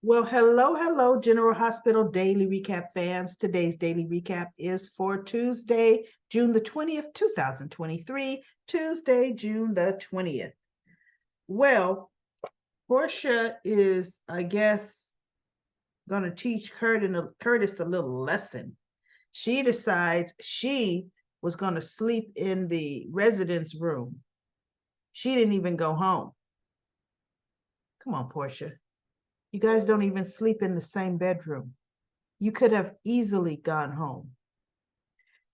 Well, hello, General Hospital Daily Recap fans. Today's daily recap is for Tuesday, June the 20th, 2023. Tuesday, June the 20th. Well, Portia is, I guess, going to teach Curtis a little lesson. She decides she was going to sleep in the residence room. She didn't even go home. Come on, Portia. You guys don't even sleep in the same bedroom. You could have easily gone home.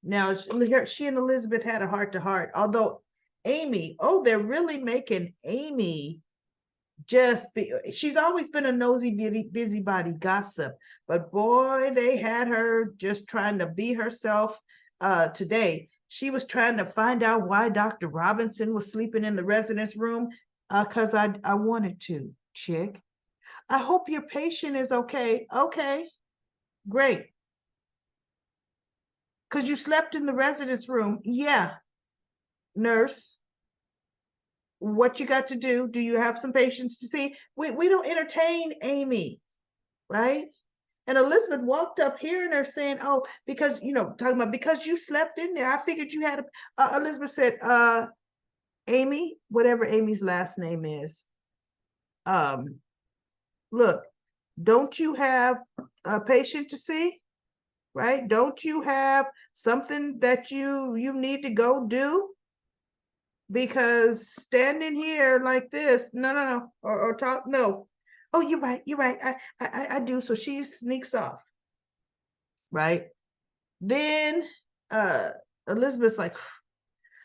Now, she and Elizabeth had a heart to heart, although Amy, oh, they're really making Amy she's always been a nosy, busybody gossip, but boy, they had her just trying to be herself today. She was trying to find out why Dr. Robinson was sleeping in the residence room because I wanted to, chick. I hope your patient is okay. Okay, great. Because you slept in the residence room. Yeah, nurse. What you got to do? Do you have some patients to see? We don't entertain Amy, right? And Elizabeth walked up hearing her saying, oh, because, talking about because you slept in there. I figured you had Elizabeth said, Amy, whatever Amy's last name is, um, look, don't you have a patient to see? Right? Don't you have something that you need to go do? Because standing here like this, no, or talk, no. Oh, you're right. I do. So she sneaks off, right? Then uh Elizabeth's like,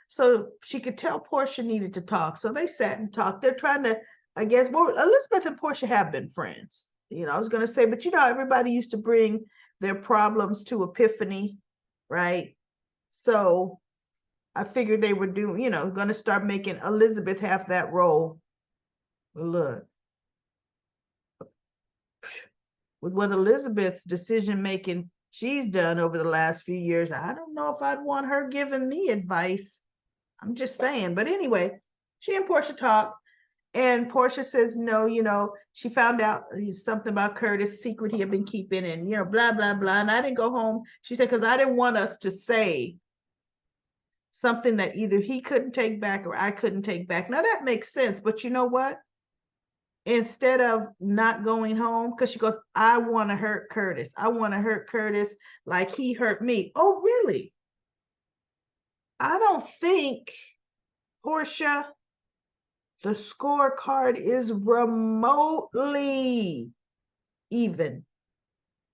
so she could tell Portia needed to talk. So they sat and talked. They're trying to, I guess, well, Elizabeth and Portia have been friends. I was gonna say, but everybody used to bring their problems to Epiphany, right? So I figured they were doing, going to start making Elizabeth have that role. Look, with what Elizabeth's decision making she's done over the last few years, I don't know if I'd want her giving me advice. I'm just saying. But anyway, she and Portia talk, and Portia says, no, she found out something about Curtis' secret he had been keeping, and, blah, blah, blah. And I didn't go home. She said, because I didn't want us to say something that either he couldn't take back or I couldn't take back. Now that makes sense, but you know what? Instead of not going home, because she goes, I want to hurt Curtis. I want to hurt Curtis like he hurt me. Oh, really? I don't think, Portia, the scorecard is remotely even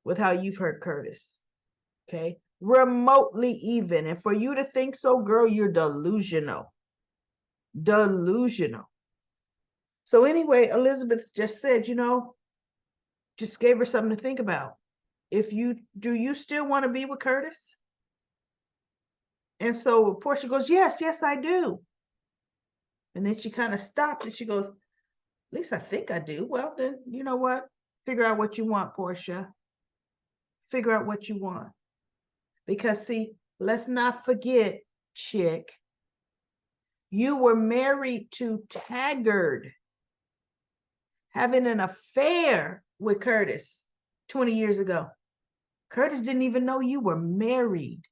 with how you've hurt Curtis. Okay? Remotely even. And for you to think so, girl, you're delusional. Delusional. So anyway, Elizabeth just said, just gave her something to think about. Do you still want to be with Curtis? And so Portia goes, yes, I do. And then she kind of stopped and she goes, at least I think I do. Well, then, you know what? Figure out what you want, Portia. Figure out what you want. Because, see, let's not forget, chick, you were married to Taggart, having an affair with Curtis 20 years ago. Curtis didn't even know you were married.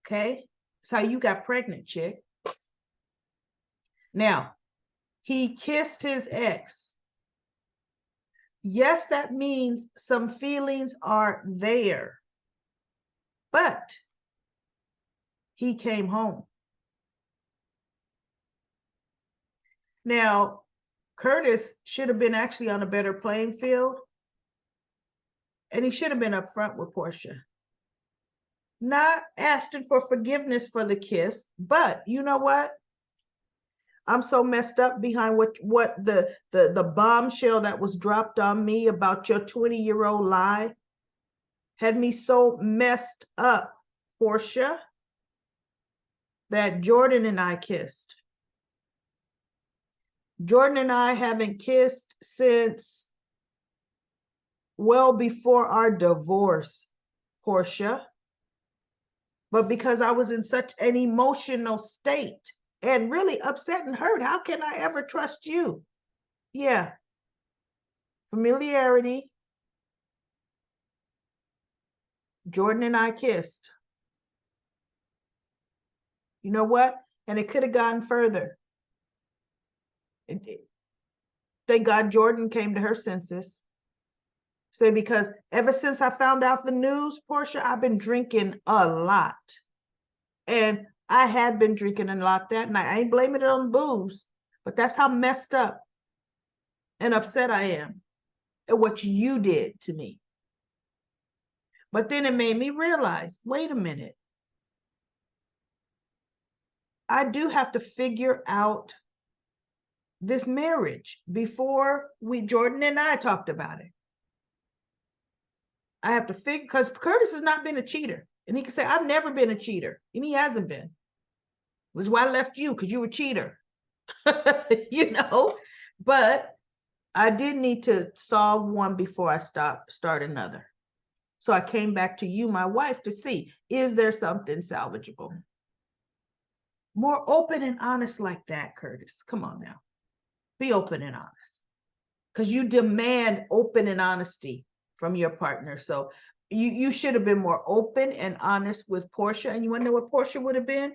Okay? That's how you got pregnant, chick. Now, he kissed his ex. Yes, that means some feelings are there, but he came home. Now, Curtis should have been actually on a better playing field, and he should have been upfront with Portia. Not asking for forgiveness for the kiss, but you know what? I'm so messed up behind what the bombshell that was dropped on me about your 20-year-old lie had me so messed up, Portia, that Jordan and I kissed. Jordan and I haven't kissed since well before our divorce, Portia. But because I was in such an emotional state and really upset and hurt, how can I ever trust you? Yeah. familiarity. Jordan and I kissed. You know what? And it could have gone further. Thank God Jordan came to her senses. Say, because ever since I found out the news, Portia, I've been drinking a lot. And I had been drinking a lot that night. I ain't blaming it on booze, but that's how messed up and upset I am at what you did to me. But then it made me realize, wait a minute. I do have to figure out this marriage before Jordan and I talked about it. I have to figure, because Curtis has not been a cheater. And he can say, I've never been a cheater. And he hasn't been. Which is why I left you, because you were a cheater. You know, but I did need to solve one before I start another. So I came back to you, my wife, to see, is there something salvageable? More open and honest like that, Curtis. Come on now. Be open and honest. Because you demand open and honesty from your partner. So you should have been more open and honest with Portia. And you want to know what Portia would have been?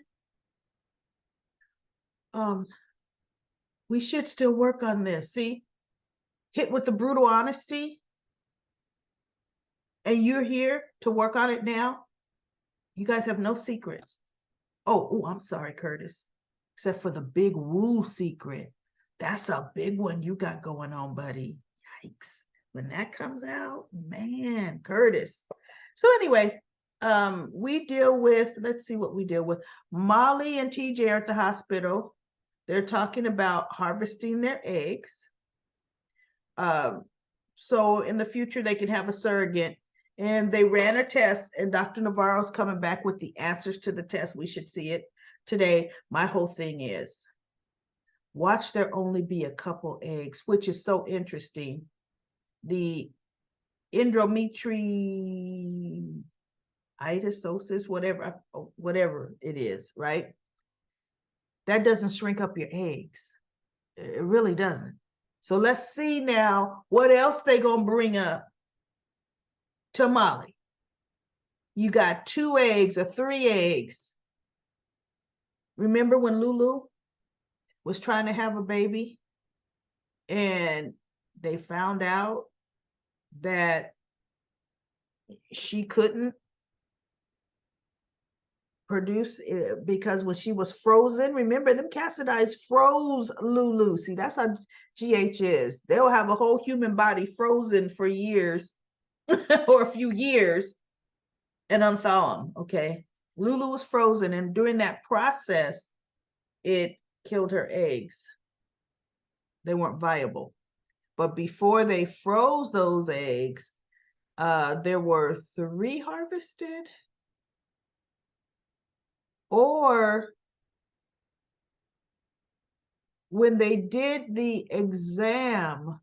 We should still work on this. See, hit with the brutal honesty. And you're here to work on it now. You guys have no secrets. Oh, I'm sorry, Curtis. Except for the big woo secret. That's a big one you got going on, buddy. Yikes. When that comes out, man, Curtis. So anyway, we deal with, let's see what we deal with. Molly and TJ are at the hospital. They're talking about harvesting their eggs. So in the future, they can have a surrogate. And they ran a test, and Dr. Navarro's coming back with the answers to the test. We should see it today. My whole thing is, watch there only be a couple eggs, which is so interesting. The endometriosis, whatever it is, right? That doesn't shrink up your eggs. It really doesn't. So let's see now what else they gonna bring up to Molly. You got 2 eggs or 3 eggs. Remember when Lulu was trying to have a baby and they found out that she couldn't produce it because when she was frozen, remember them Cassidy's froze Lulu. See, that's how GH is. They'll have a whole human body frozen for years or a few years and unthaw them, okay? Lulu was frozen, and during that process, it killed her eggs. They weren't viable. But before they froze those eggs, there were 3 harvested. Or when they did the exam,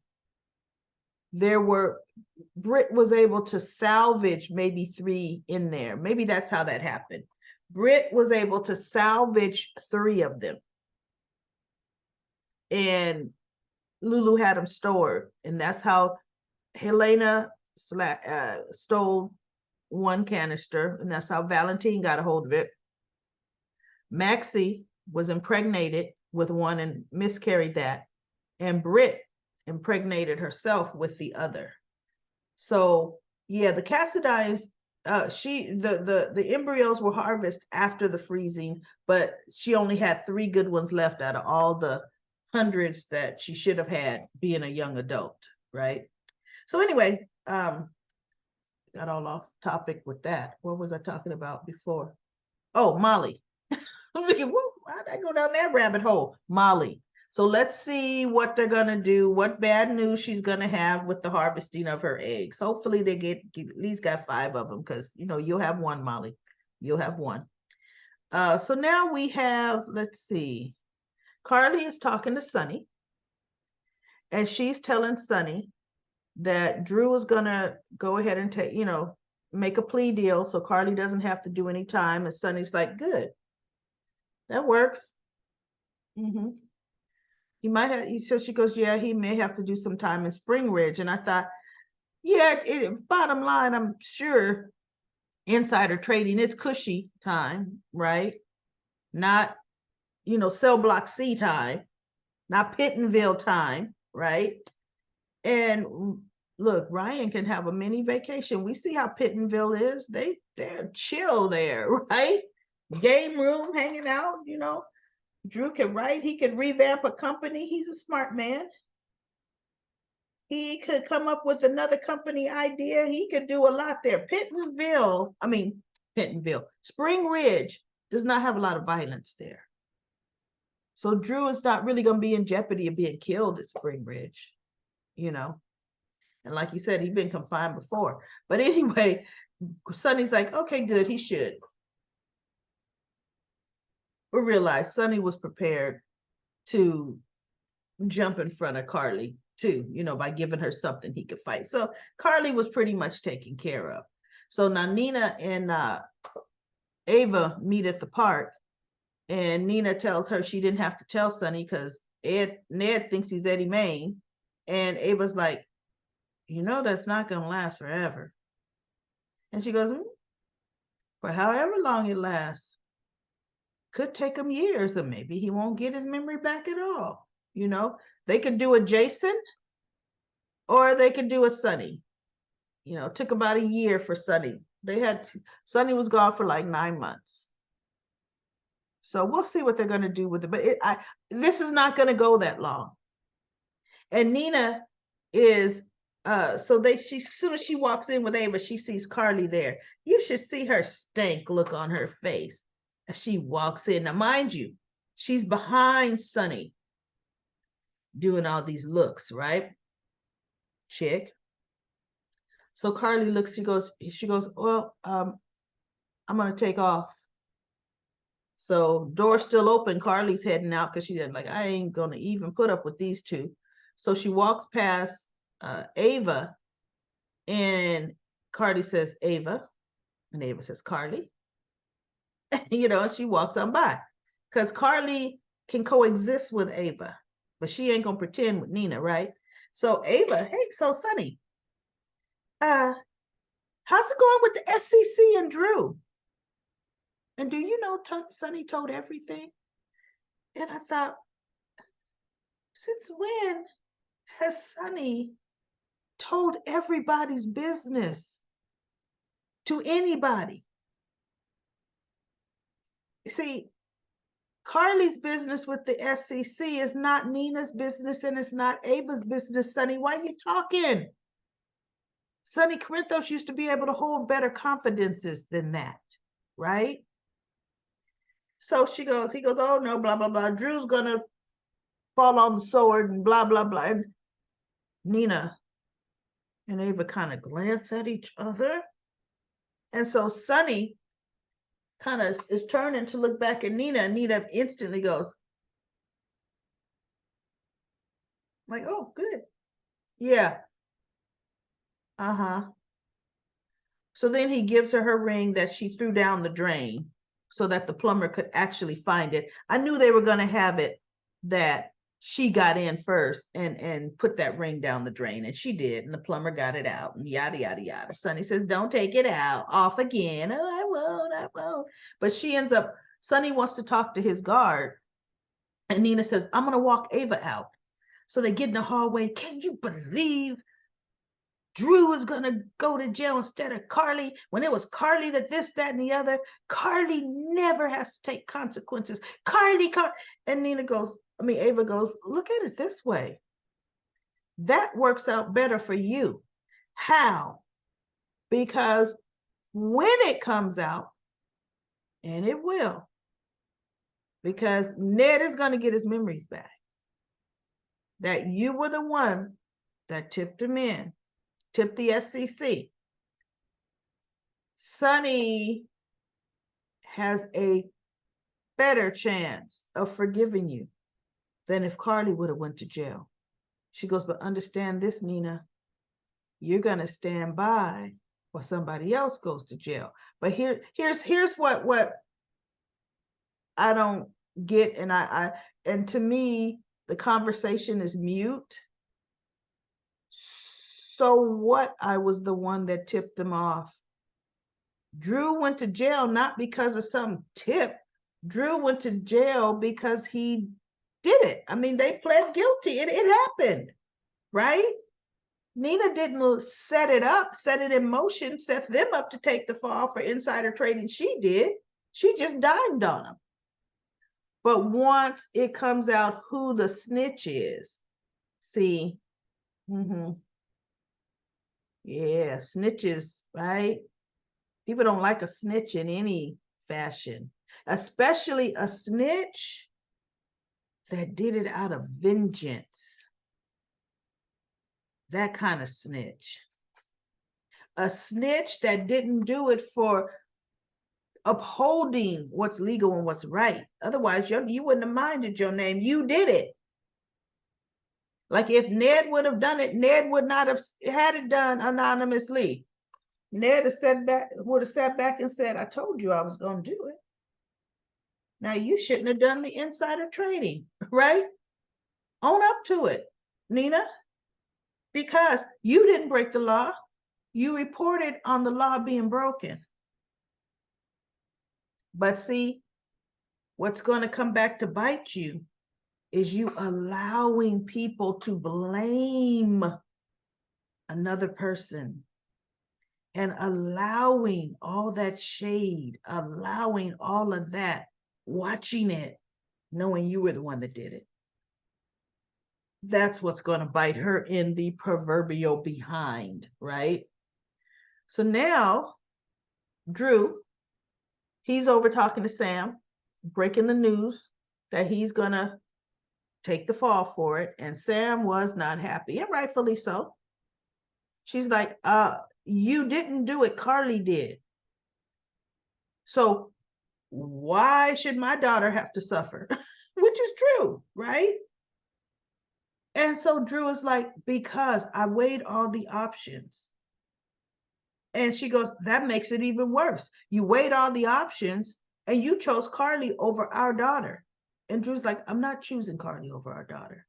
Britt was able to salvage maybe 3 in there. Maybe that's how that happened. Britt was able to salvage 3 of them. And Lulu had them stored. And that's how Helena stole 1 canister. And that's how Valentine got a hold of it. Maxie was impregnated with 1 and miscarried that. And Britt impregnated herself with the other. So yeah, the Cassidines, the embryos were harvested after the freezing, but she only had 3 good ones left out of all the hundreds that she should have had being a young adult, right? So anyway, got all off topic with that. What was I talking about before? Oh, Molly. I'm thinking, why did I go down that rabbit hole? Molly. So let's see what they're going to do, what bad news she's going to have with the harvesting of her eggs. Hopefully they get at least got 5 of them, because, you know, you'll have 1, Molly. You'll have 1. So now we have, let's see, Carly is talking to Sunny, and she's telling Sunny that Drew is going to go ahead and take, you know, make a plea deal so Carly doesn't have to do any time. And Sunny's like, good. That works. He might have, so she goes, yeah, he may have to do some time in Spring Ridge. And I thought, yeah, bottom line, I'm sure insider trading is cushy time, right? Not, cell block C time, not Pittenville time, right? And look, Ryan can have a mini vacation. We see how Pittenville is. They're chill there, right? Game room, hanging out, Drew can write, he can revamp a company. He's a smart man. He could come up with another company idea. He could do a lot there. Pittenville, Spring Ridge does not have a lot of violence there. So Drew is not really going to be in jeopardy of being killed at Spring Ridge, And like you said, he's been confined before. But anyway, Sonny's like, okay, good, he should. We realized Sonny was prepared to jump in front of Carly too, by giving her something he could fight. So Carly was pretty much taken care of. So now Nina and Ava meet at the park, and Nina tells her she didn't have to tell Sonny because Ned thinks he's Eddie Main. And Ava's like, that's not going to last forever. And she goes, for however long it lasts, could take him years, or maybe he won't get his memory back at all. They could do a Jason or they could do a Sonny. It took about a year for Sonny. Sonny was gone for like 9 months. So we'll see what they're going to do with it. But this is not going to go that long. And Nina is, as soon as she walks in with Ava, she sees Carly there. You should see her stank look on her face as she walks in. Now, mind you, she's behind Sonny doing all these looks, right? Chick. So Carly looks, she goes, well, I'm going to take off. So door's still open. Carly's heading out because she's like, I ain't going to even put up with these two. So she walks past Ava, and Carly says, Ava. And Ava says, Carly. And she walks on by because Carly can coexist with Ava, but she ain't going to pretend with Nina, right? So Ava, hey, so Sonny, how's it going with the SCC and Drew? And do you know Sonny told everything? And I thought, since when has Sonny told everybody's business to anybody? See, Carly's business with the SCC is not Nina's business, and it's not Ava's business, Sonny. Why are you talking? Sonny Corinthos used to be able to hold better confidences than that, right? So he goes, oh no, blah, blah, blah. Drew's gonna fall on the sword and blah, blah, blah. And Nina and Ava kind of glance at each other. And so Sonny kind of is turning to look back at Nina, and Nina instantly goes, like, oh, good. Yeah. Uh-huh. So then he gives her ring that she threw down the drain so that the plumber could actually find it. I knew they were going to have it that she got in first and put that ring down the drain, and she did, and the plumber got it out, and yada, yada, yada. Sonny says, don't take it out. Off again. Oh, I won't. But Sonny wants to talk to his guard, and Nina says, I'm going to walk Ava out. So they get in the hallway. Can you believe Drew is going to go to jail instead of Carly, when it was Carly that this, that, and the other? Carly never has to take consequences. Carly. And Ava goes, look at it this way. That works out better for you. How? Because when it comes out, and it will, because Ned is going to get his memories back, that you were the one that tipped him in, tipped the SCC. Sonny has a better chance of forgiving you than if Carly would have went to jail. She goes, but understand this, Nina, you're going to stand by while somebody else goes to jail. But here's what I don't get. And to me, The conversation is mute. So what? I was the one that tipped them off. Drew went to jail not because of some tip. Drew went to jail because he did it. I mean, they pled guilty. It happened, right? Nina didn't set it up, set it in motion, set them up to take the fall for insider trading. She did. She just dimed on them. But once it comes out who the snitch is, see, yeah, snitches, right? People don't like a snitch in any fashion, especially a snitch that did it out of vengeance. That kind of snitch. A snitch that didn't do it for upholding what's legal and what's right. Otherwise, you wouldn't have minded your name. You did it. Like if Ned would have done it, Ned would not have had it done anonymously. Ned would have sat back and said, I told you I was going to do it. Now you shouldn't have done the insider trading, right? Own up to it, Nina, because you didn't break the law. You reported on the law being broken. But see, what's going to come back to bite you is you allowing people to blame another person and allowing all that shade, allowing all of that, watching it, knowing you were the one that did it. That's what's going to bite her in the proverbial behind, right? So now, Drew, he's over talking to Sam, breaking the news that he's going to take the fall for it. And Sam was not happy, and rightfully so. She's like, you didn't do it, Carly did. So why should my daughter have to suffer? Which is true, right? And so Drew is like, because I weighed all the options. And she goes, that makes it even worse. You weighed all the options and you chose Carly over our daughter. And Drew's like, I'm not choosing Carly over our daughter.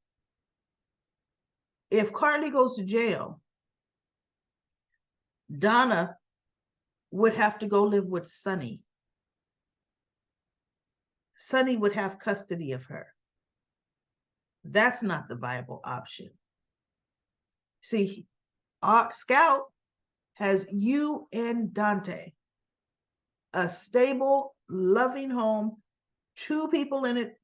If Carly goes to jail, Donna would have to go live with Sonny. Sonny would have custody of her. That's not the viable option. See, Scout has you and Dante, a stable, loving home, 2 people in it.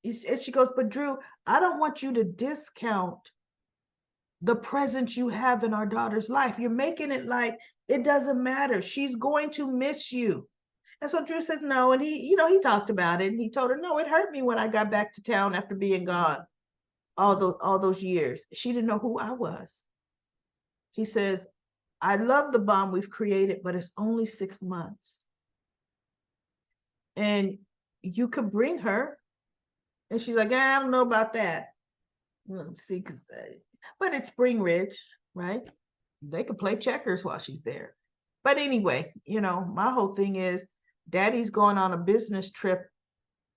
And she goes, but Drew, I don't want you to discount the presence you have in our daughter's life. You're making it like it doesn't matter. She's going to miss you. And so Drew says no. And he talked about it. And he told her, no, it hurt me when I got back to town after being gone all those years. She didn't know who I was. He says, I love the bond we've created, but it's only 6 months. And you could bring her. And she's like, I don't know about that. See, but it's Spring Ridge, right? They could play checkers while she's there. But anyway, my whole thing is daddy's going on a business trip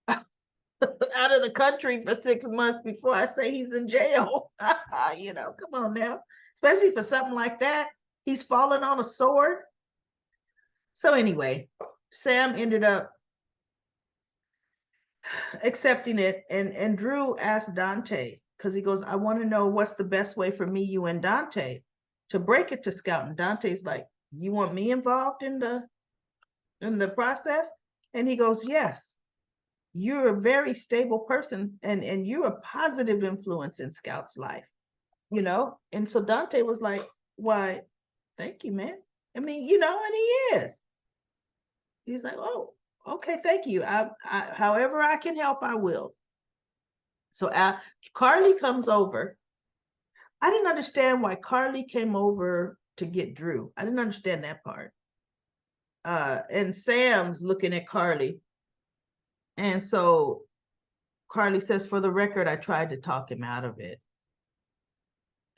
out of the country for 6 months before I say he's in jail. Come on now. Especially for something like that. He's fallen on a sword. So anyway, Sam ended up accepting it. And Drew asked Dante, because he goes, I want to know what's the best way for me, you, and Dante to break it to Scout. And Dante's like, you want me involved in the process? And he goes, yes. You're a very stable person and you're a positive influence in Scout's life, And so Dante was like, why, thank you, man. I mean, and he is. He's like, oh, okay, thank you. I however I can help, I will. So Carly comes over. I didn't understand why Carly came over to get Drew. I didn't understand that part. And Sam's looking at Carly. And so Carly says, for the record, I tried to talk him out of it.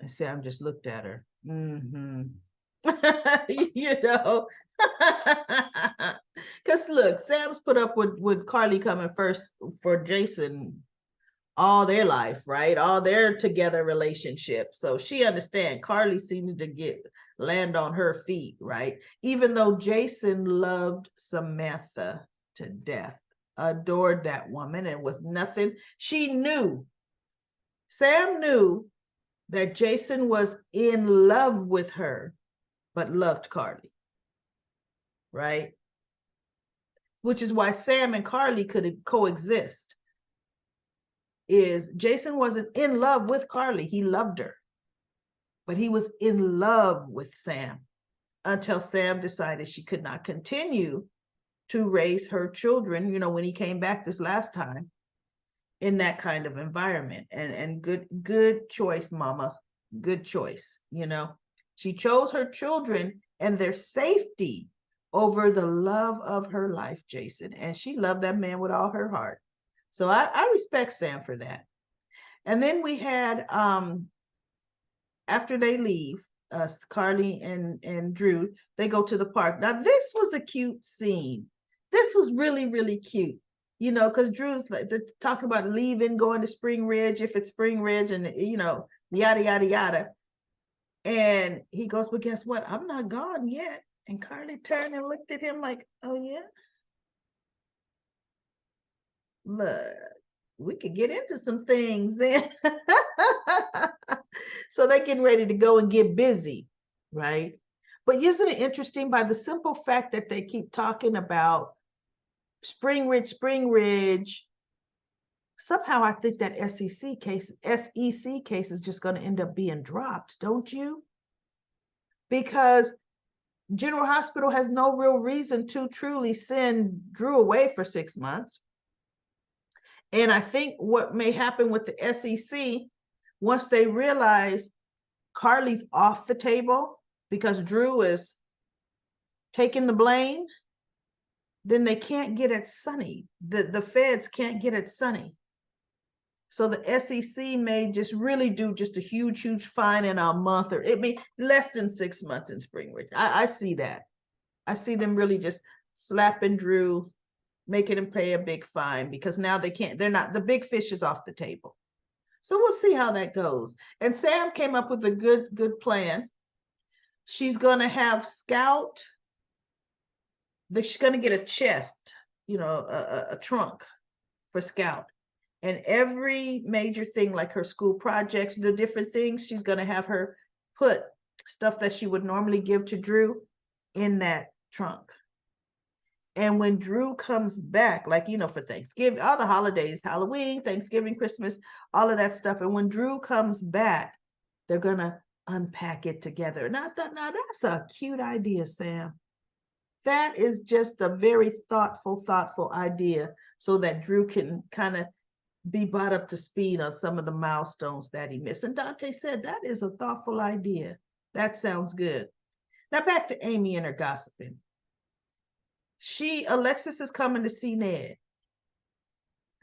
And Sam just looked at her. Because look, Sam's put up with Carly coming first for Jason all their life, right? All their together relationships. So she understands. Carly seems to land on her feet, right? Even though Jason loved Samantha to death, adored that woman, and was nothing. Sam knew that Jason was in love with her, but loved Carly, right? Which is why Sam and Carly could coexist. Is Jason wasn't in love with Carly, he loved her, but he was in love with Sam until Sam decided she could not continue to raise her children, when he came back this last time, in that kind of environment. And good choice, mama. Good choice. She chose her children and their safety over the love of her life, Jason. And she loved that man with all her heart. So I respect Sam for that. And then we had after they leave, Carly and Drew, they go to the park. Now this was a cute scene. This was really, really cute. Because Drew's like, they're talking about leaving, going to Spring Ridge, if it's Spring Ridge, and yada yada yada. And he goes, "But guess what? I'm not gone yet." And Carly turned and looked at him like, "Oh yeah, look, we could get into some things then." So they're getting ready to go and get busy, right? But isn't it interesting, by the simple fact that they keep talking about Spring Ridge, somehow I think that SEC case is just going to end up being dropped, don't you? Because General Hospital has no real reason to truly send Drew away for 6 months. And I think what may happen with the SEC, once they realize Carly's off the table because Drew is taking the blame, then they can't get at Sonny. The feds can't get at Sonny. So the SEC may just really do just a huge, huge fine in a month, or it may less than 6 months in Spring Ridge. I see that. I see them really just slapping Drew, making him pay a big fine, because now they're not, the big fish is off the table. So we'll see how that goes. And Sam came up with a good plan. She's going to have Scout, she's going to get a chest, a trunk for Scout. And every major thing, like her school projects, the different things, she's going to have her put stuff that she would normally give to Drew in that trunk. And when Drew comes back, like, for Thanksgiving, all the holidays, Halloween, Thanksgiving, Christmas, all of that stuff. And when Drew comes back, they're going to unpack it together. And I thought, now that's a cute idea, Sam. That is just a very thoughtful idea, so that Drew can kind of be brought up to speed on some of the milestones that he missed. And Dante said, that is a thoughtful idea. That sounds good. Now back to Amy and her gossiping. Alexis is coming to see Ned.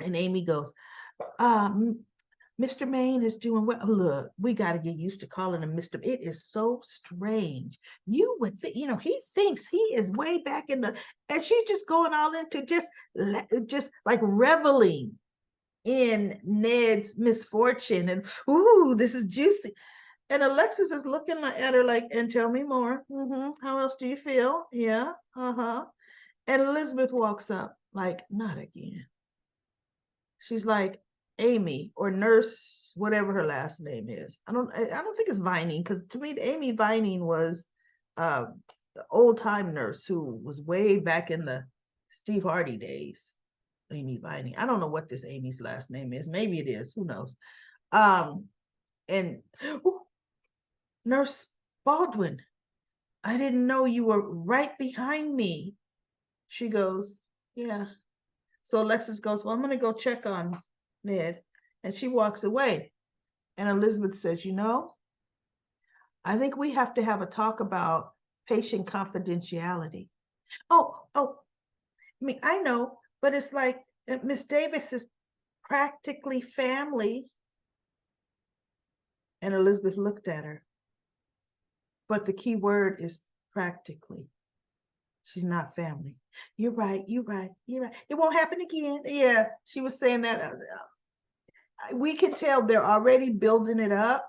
And Amy goes, Mr. Maine is doing well. Look, we got to get used to calling him Mr. It is so strange. You would think, he thinks he is way back in the, and she's just going all into just like reveling in Ned's misfortune, and ooh, this is juicy. And Alexis is looking at her like, and tell me more. How else do you feel? Yeah, And Elizabeth walks up like, not again. She's like, Amy, or Nurse, whatever her last name is. I don't think it's Vining, because to me, Amy Vining was the old time nurse who was way back in the Steve Hardy days. Amy Vining. I don't know what this Amy's last name is. Maybe it is. Who knows? And Nurse Baldwin, I didn't know you were right behind me. She goes, yeah. So Alexis goes, well, I'm going to go check on Ned. And she walks away. And Elizabeth says, I think we have to have a talk about patient confidentiality. I mean, I know, but it's like Miss Davis is practically family. And Elizabeth looked at her. But the key word is practically. She's not family. You're right. It won't happen again. Yeah, she was saying that. we can tell they're already building it up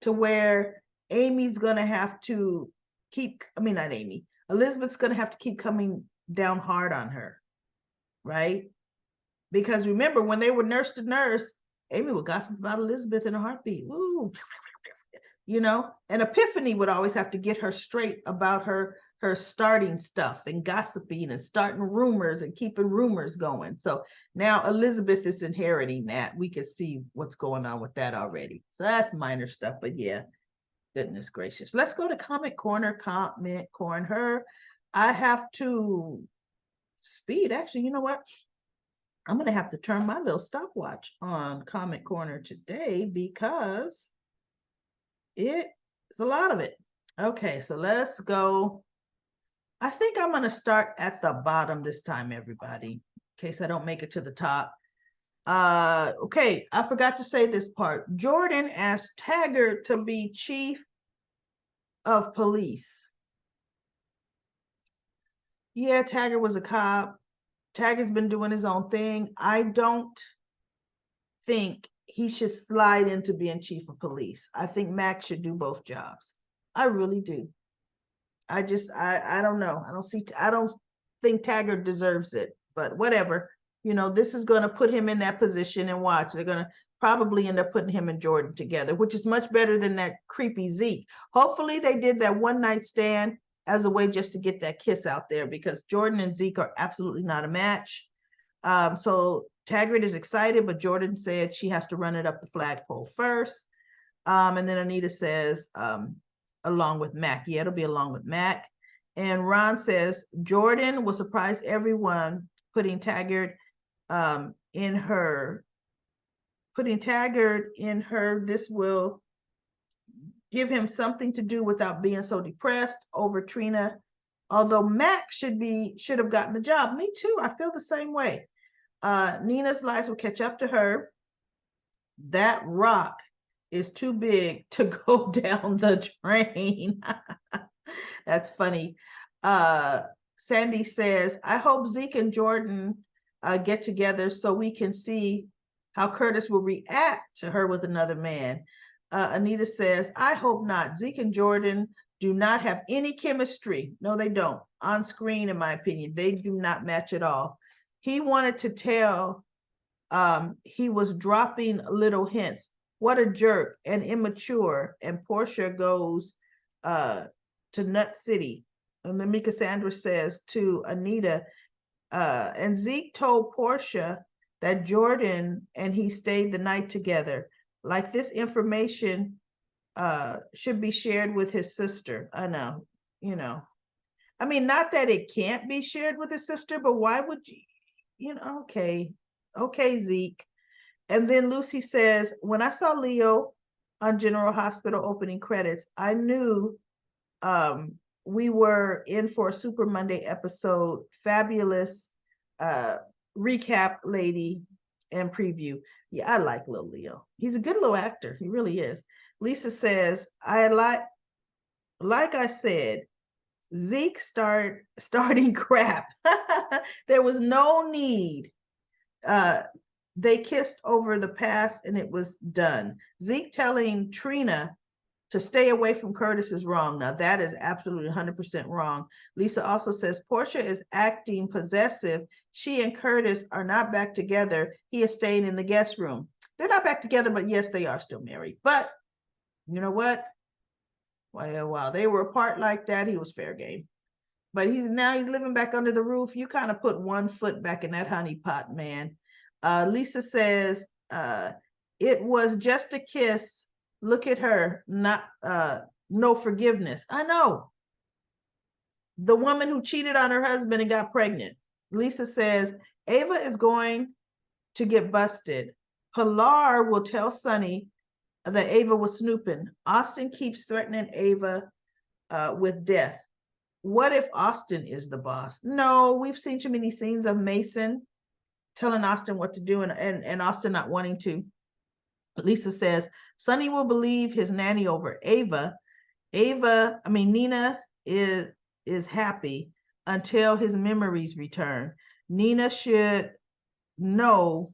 to where Amy's gonna have to not Amy, Elizabeth's gonna have to keep coming down hard on her, right? Because remember, when they were nurse to nurse, Amy would gossip about Elizabeth in a heartbeat. Ooh, and Epiphany would always have to get her straight about her starting stuff and gossiping and starting rumors and keeping rumors going. So now Elizabeth is inheriting that. We can see what's going on with that already. So that's minor stuff, but yeah, goodness gracious. Let's go to Comment Corner. I have to speed. Actually, you know what? I'm going to have to turn my little stopwatch on Comment Corner today because it's a lot of it. Okay, so let's go. I think I'm going to start at the bottom this time, everybody, in case I don't make it to the top. Okay, I forgot to say this part. Jordan asked Taggart to be chief of police. Yeah, Taggart was a cop. Taggart's been doing his own thing. I don't think he should slide into being chief of police. I think Mac should do both jobs. I really do. I don't know. I don't think Taggart deserves it, but whatever. This is going to put him in that position, and watch. They're going to probably end up putting him and Jordan together, which is much better than that creepy Zeke. Hopefully they did that one night stand as a way just to get that kiss out there, because Jordan and Zeke are absolutely not a match. So Taggart is excited, but Jordan said she has to run it up the flagpole first. And then Anita says, along with Mac. Yeah, it'll be along with Mac. And Ron says, Jordan will surprise everyone putting Taggart in her. This will give him something to do without being so depressed over Trina. Although Mac should have gotten the job. Me too. I feel the same way. Nina's lies will catch up to her. That rock is too big to go down the drain. That's funny. Sandy says, I hope Zeke and Jordan get together so we can see how Curtis will react to her with another man. Anita says, I hope not. Zeke and Jordan do not have any chemistry. No, they don't. On screen, in my opinion, they do not match at all. He wanted to tell, he was dropping little hints. What a jerk and immature. And Portia goes to Nut City. And then Mika Sandra says to Anita, and Zeke told Portia that Jordan and he stayed the night together. Like this information should be shared with his sister. I know, I mean, not that it can't be shared with his sister, but why would you, okay, Zeke. And then Lucy says, when I saw Leo on General Hospital opening credits, I knew we were in for a Super Monday episode. Fabulous recap lady and preview. Yeah, I like Lil Leo. He's a good little actor. He really is. Lisa says, like I said, Zeke starting crap. There was no need. They kissed over the past and it was done. Zeke telling Trina to stay away from Curtis is wrong. Now that is absolutely 100% wrong. Lisa also says Portia is acting possessive. She and Curtis are not back together. He is staying in the guest room. They're not back together, but yes, they are still married. But you know what? While they were apart like that, he was fair game. But he's living back under the roof. You kind of put one foot back in that honey pot, man. Lisa says, it was just a kiss. Look at her, not no forgiveness. I know. The woman who cheated on her husband and got pregnant. Lisa says, Ava is going to get busted. Pilar will tell Sonny that Ava was snooping. Austin keeps threatening Ava with death. What if Austin is the boss? No, we've seen too many scenes of Mason telling Austin what to do and Austin not wanting to. Lisa says, Sonny will believe his nanny over Ava. Nina is happy until his memories return. Nina should know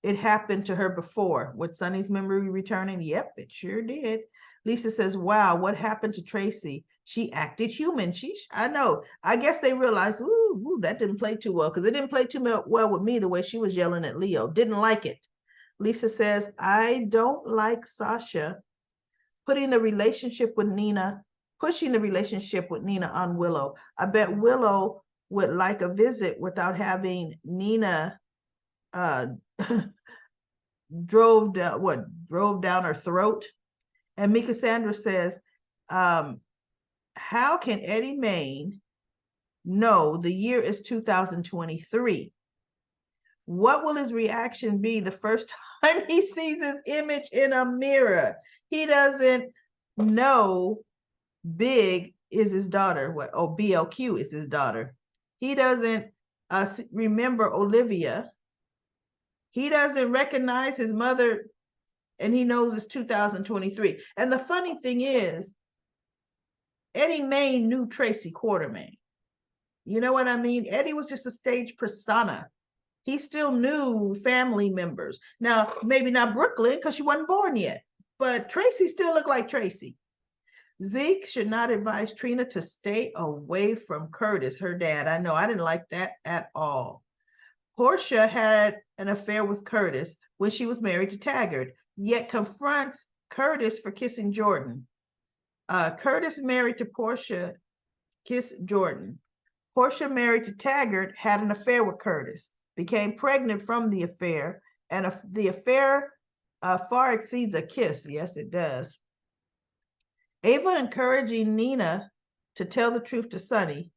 it happened to her before. With Sonny's memory returning, yep, it sure did. Lisa says, wow, what happened to Tracy? She acted human. I know. I guess they realized, ooh, that didn't play too well, because it didn't play too well with me the way she was yelling at Leo. Didn't like it. Lisa says, I don't like Sasha pushing the relationship with Nina on Willow. I bet Willow would like a visit without having Nina drove down her throat. And Mika Sandra says, how can Eddie Main know the year is 2023? What will his reaction be the first time he sees his image in a mirror? He doesn't know Big is his daughter. BLQ is his daughter. He doesn't remember Olivia. He doesn't recognize his mother, and he knows it's 2023. And the funny thing is, Eddie Main knew Tracy Quartermain. You know what I mean? Eddie was just a stage persona. He still knew family members. Now, maybe not Brooklyn, because she wasn't born yet, but Tracy still looked like Tracy. Zeke should not advise Trina to stay away from Curtis, her dad. I know, I didn't like that at all. Portia had an affair with Curtis when she was married to Taggart, yet confronts Curtis for kissing Jordan. Curtis married to Portia, kissed Jordan. Portia, married to Taggart, had an affair with Curtis, became pregnant from the affair, and the affair far exceeds a kiss. Yes, it does. Ava encouraging Nina to tell the truth to Sonny.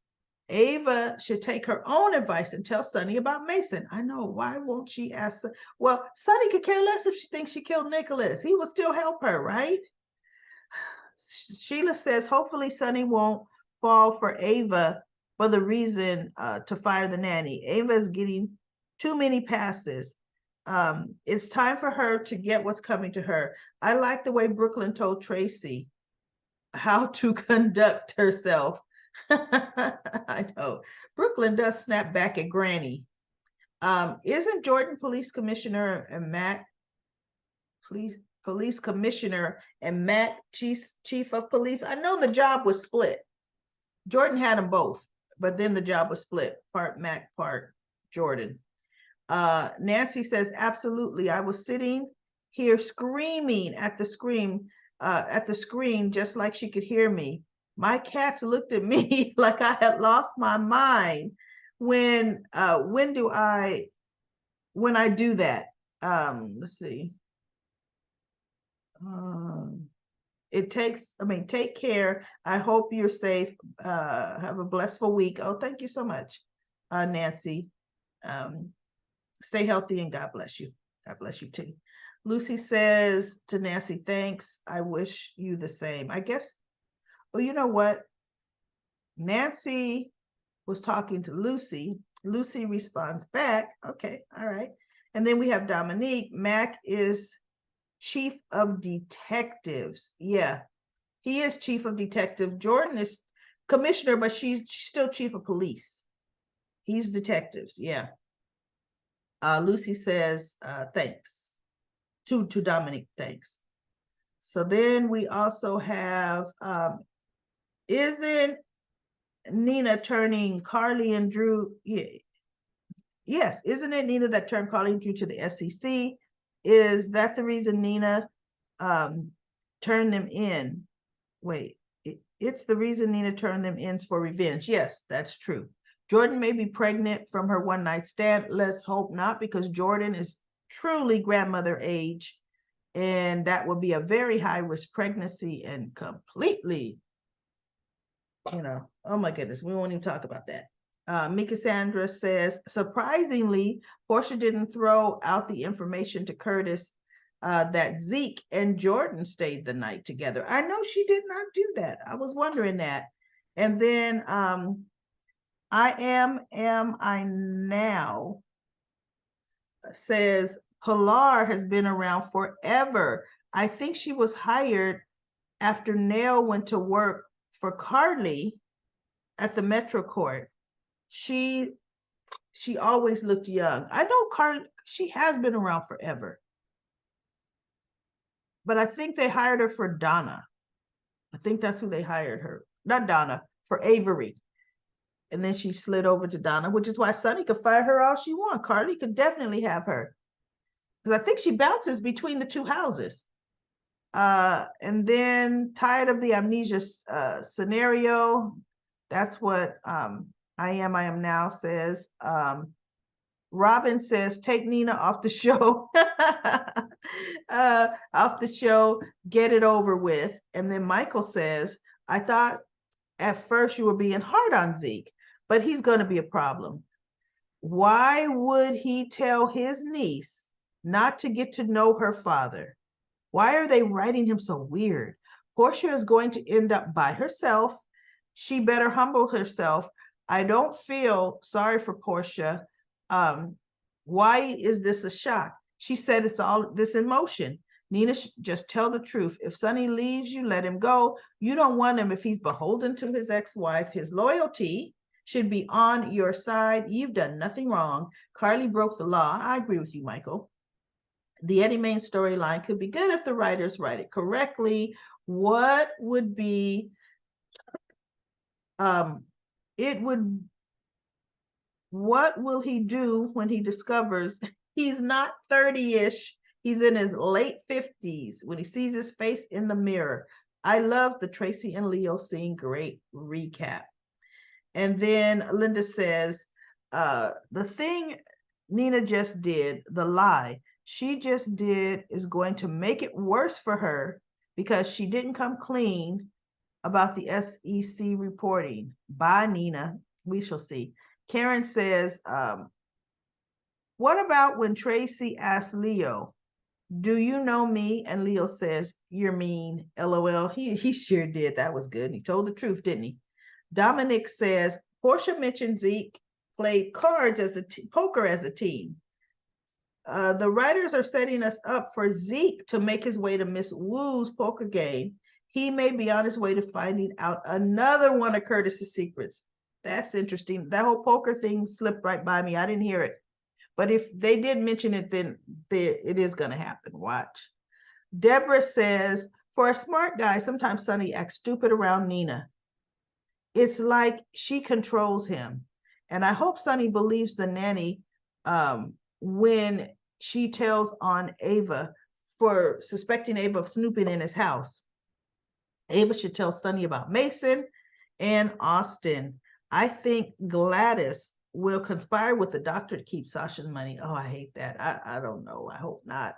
Ava should take her own advice and tell Sonny about Mason. I know, why won't she ask? Well, Sonny could care less if she thinks she killed Nicholas. He will still help her, right? Sheila says, hopefully Sonny won't fall for Ava for the reason to fire the nanny. Ava is getting too many passes. It's time for her to get what's coming to her. I like the way Brooklyn told Tracy how to conduct herself. I know. Brooklyn does snap back at Granny. Isn't Jordan police commissioner and Matt police commissioner and Matt chief of police? I know the job was split. Jordan had them both, but then the job was split. Part Matt, part Jordan. Nancy says, absolutely. I was sitting here screaming at the screen just like she could hear me. My cats looked at me like I had lost my mind. When I do that? Let's see. Take care. I hope you're safe. Have a blissful week. Oh, thank you so much, Nancy. Stay healthy and God bless you. God bless you too. Lucy says to Nancy, thanks. I wish you the same. I guess, well, you know what? Nancy was talking to Lucy. Lucy responds back. Okay, all right. And then we have Dominique. Mac is chief of detectives. Yeah, he is chief of detectives. Jordan is commissioner, but she's still chief of police. He's detectives. Yeah. Lucy says, thanks to Dominique. Thanks. So then we also have, isn't Nina turning Carly and Drew? Yeah. Yes, isn't it Nina that turned Carly and Drew to the SEC? Is that the reason Nina turned them in? Wait, it's the reason Nina turned them in for revenge. Yes, that's true. Jordan may be pregnant from her one night stand. Let's hope not, because Jordan is truly grandmother age, and that would be a very high risk pregnancy and completely, oh my goodness, we won't even talk about that. Mika Sandra says, surprisingly, Portia didn't throw out the information to Curtis that Zeke and Jordan stayed the night together. I know she did not do that. I was wondering that. And then I now says, Pilar has been around forever. I think she was hired after Nell went to work for Carly at the Metro Court. She She always looked young. I know Carly, she has been around forever, but I think they hired her for Donna. I think that's who they hired her. Not Donna, for Avery. And then she slid over to Donna, which is why Sonny could fire her all she wants. Carly could definitely have her. Because I think she bounces between the two houses. And then tired of the amnesia scenario. That's what I am now says. Robin says, take Nina off the show. Off the show, get it over with. And then Michael says, I thought at first you were being hard on Zeke, but he's going to be a problem. Why would he tell his niece not to get to know her father? Why are they writing him so weird? Portia is going to end up by herself. She better humble herself. I don't feel sorry for Portia. Why is this a shock? She said it's all this emotion. Nina, just tell the truth. If Sonny leaves you, let him go. You don't want him if he's beholden to his ex-wife. His loyalty should be on your side. You've done nothing wrong. Carly broke the law. I agree with you, Michael. The Eddie Main storyline could be good if the writers write it correctly. What would be, it would, what will he do when he discovers he's not 30-ish, he's in his late 50s, when he sees his face in the mirror? I love the Tracy and Leo scene. Great recap. And then Linda says, the thing Nina just did, the lie she just did, is going to make it worse for her because she didn't come clean about the SEC reporting. Bye, Nina. We shall see. Karen says, what about when Tracy asked Leo, do you know me? And Leo says, you're mean. LOL. He sure did. That was good. He told the truth, didn't he? Dominic says, Portia mentioned Zeke played cards as poker as a team. The writers are setting us up for Zeke to make his way to Miss Wu's poker game. He may be on his way to finding out another one of Curtis's secrets. That's interesting. That whole poker thing slipped right by me. I didn't hear it. But if they did mention it, then it is going to happen. Watch. Deborah says, for a smart guy, sometimes Sonny acts stupid around Nina. It's like she controls him. And I hope Sonny believes the nanny when she tells on Ava for suspecting Ava of snooping in his house. Ava should tell Sonny about Mason and Austin. I think Gladys will conspire with the doctor to keep Sasha's money. Oh, I hate that. I don't know. I hope not.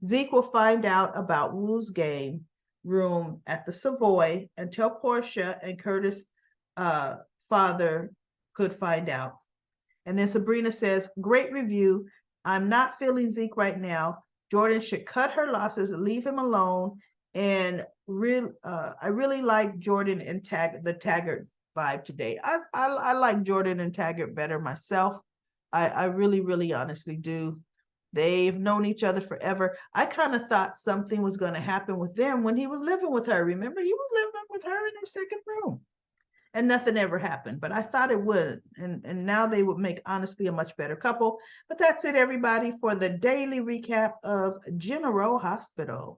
Zeke will find out about Wu's game room at the Savoy and tell Portia and Curtis' father could find out. And then Sabrina says, great review. I'm not feeling Zeke right now. Jordan should cut her losses, leave him alone. And I really like Jordan and the Taggart vibe today. I like Jordan and Taggart better myself. I really, really honestly do. They've known each other forever. I kind of thought something was going to happen with them when he was living with her. Remember, he was living with her in her second room. And nothing ever happened, but I thought it would. And now they would make, honestly, a much better couple. But that's it, everybody, for the daily recap of General Hospital.